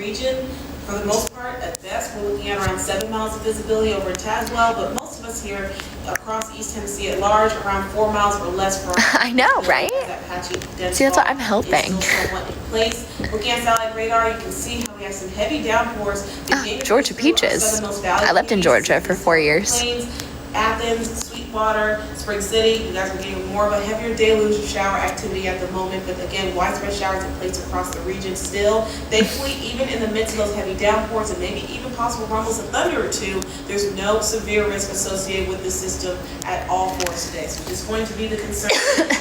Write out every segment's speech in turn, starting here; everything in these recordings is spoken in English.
region. For the most part, at best, we're looking at around 7 miles of visibility over Tazewell, but most of us here across East Tennessee at large, around 4 miles or less for I know, right? See, that's what I'm helping. Looking at satellite radar, you can see how we have some heavy downpours. Georgia peaches. I lived in Georgia for 4 years. Athens, Sweetwater, Spring City, you guys are getting more of a heavier deluge of shower activity at the moment, but again, widespread showers in place across the region still. Thankfully, even in the midst of those heavy downpours and maybe even possible rumbles of thunder or two, there's no severe risk associated with this system at all for us today. So it's going to be the concern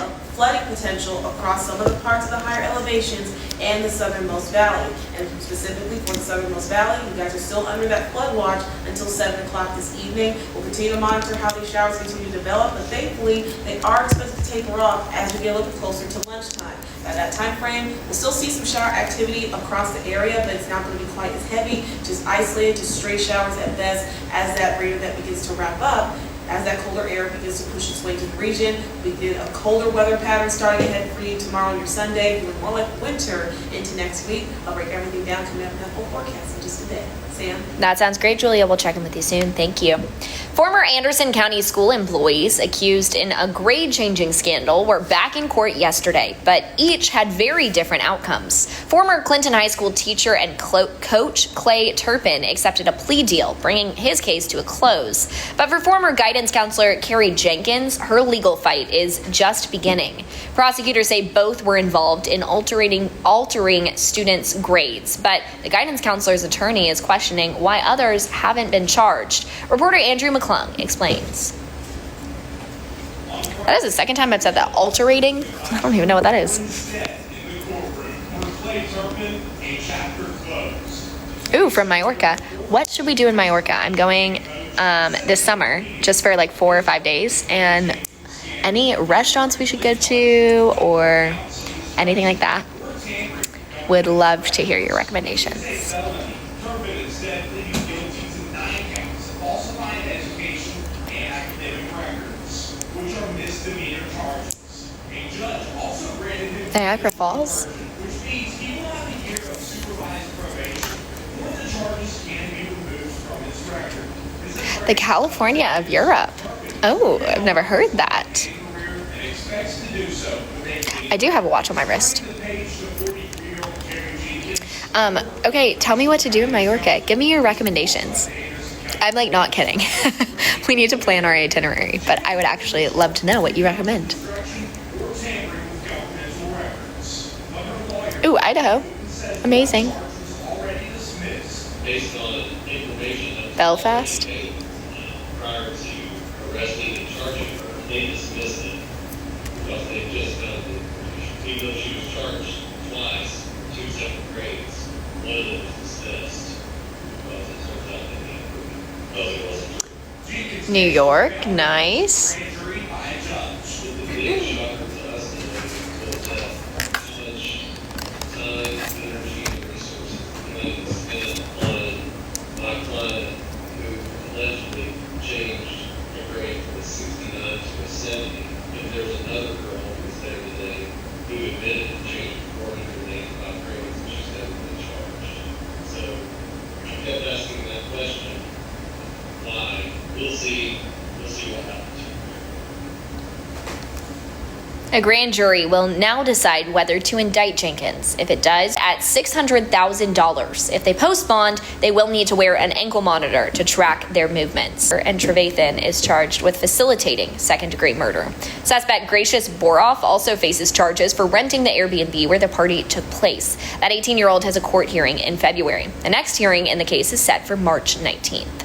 of flooding potential across some of the parts of the higher elevations and the southernmost valley. And specifically for the southernmost valley, you guys are still under that flood watch until 7 o'clock this evening. We'll continue to monitor how these showers continue to develop, but thankfully they are expected to taper off as we get a little bit closer to lunchtime. By that time frame, we'll still see some shower activity across the area, but it's not going to be quite as heavy, just isolated, just stray showers at best as that radar that begins to wrap up. As that colder air begins to push its way to the region, we get a colder weather pattern starting ahead for you tomorrow and your Sunday, feeling more like winter into next week. I'll break everything down coming up in that full forecast in just a bit. Sam? That sounds great, Julia. We'll check in with you soon. Thank you. Former Anderson County school employees accused in a grade-changing scandal were back in court yesterday, but each had very different outcomes. Former Clinton High School teacher and coach Clay Turpin accepted a plea deal, bringing his case to a close. But for former guidance counselor Carrie Jenkins, her legal fight is just beginning. Prosecutors say both were involved in altering students' grades, but the guidance counselor's attorney is questioning why others haven't been charged. Reporter Andrew McClung explains. That is the second time I've said that. Alterating? I don't even know what that is. Ooh, from Majorca. What should we do in Majorca? I'm going this summer just for like 4 or 5 days, and any restaurants we should go to or anything like that. Would love to hear your recommendations. Niagara Falls? The California of Europe. Oh, I've never heard that. I do have a watch on my wrist. Okay, tell me what to do in Majorca. Give me your recommendations. I'm like not kidding. We need to plan our itinerary, but I would actually love to know what you recommend. Ooh, Idaho. Amazing. Belfast. Prior to arresting and charging her, they dismissed it because they just found that even though she was charged twice, 2 separate grades, one of them was dismissed because it turns out that it wasn't true. New York, nice. A grand jury will now decide whether to indict Jenkins. If it does, at $600,000. If they post bond, they will need to wear an ankle monitor to track their movements. And Trevathan is charged with facilitating second-degree murder. Suspect Gracious Boroff also faces charges for renting the Airbnb where the party took place. That 18-year-old has a court hearing in February. The next hearing in the case is set for March 19th.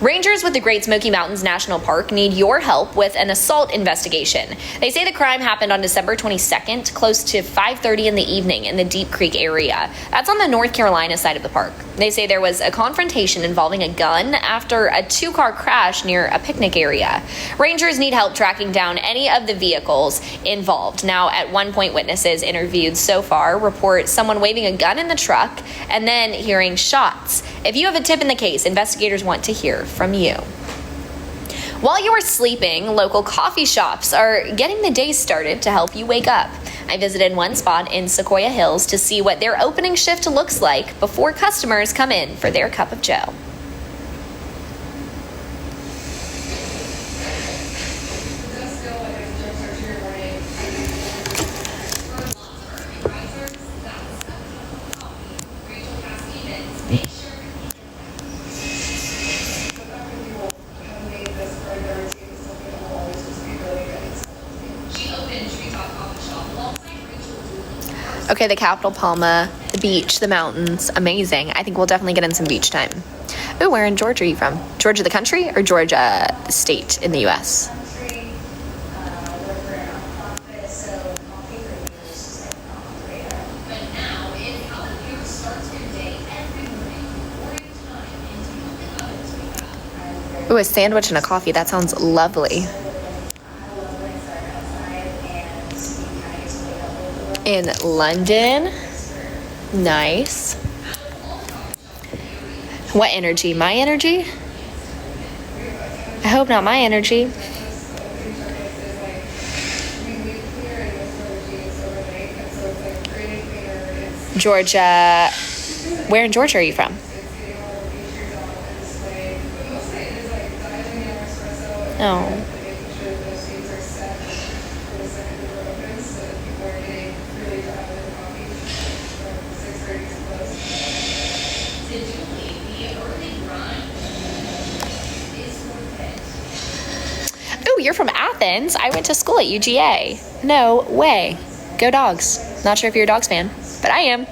Rangers with the Great Smoky Mountains National Park need your help with an assault investigation. They say the crime happened on December 22nd, close to 5:30 in the evening in the Deep Creek area. That's on the North Carolina side of the park. They say there was a confrontation involving a gun after a 2-car crash near a picnic area. Rangers need help tracking down any of the vehicles involved. Now, at one point, witnesses interviewed so far report someone waving a gun in the truck and then hearing shots. If you have a tip in the case, investigators want to hear from you. While you are sleeping, local coffee shops are getting the day started to help you wake up. I visited one spot in Sequoia Hills to see what their opening shift looks like before customers come in for their cup of joe. Okay, the Capitol Palma, the beach, the mountains, amazing. I think we'll definitely get in some beach time. Ooh, where in Georgia are you from? Georgia the country or Georgia the state in the U.S.? Ooh, a sandwich and a coffee. That sounds lovely. In London. Nice. What energy? My energy? I hope not my energy. Georgia. Where in Georgia are you from? Oh. Oh, you're from Athens. I went to school at UGA. No way. Go Dogs. Not sure if you're a Dogs fan, but I am.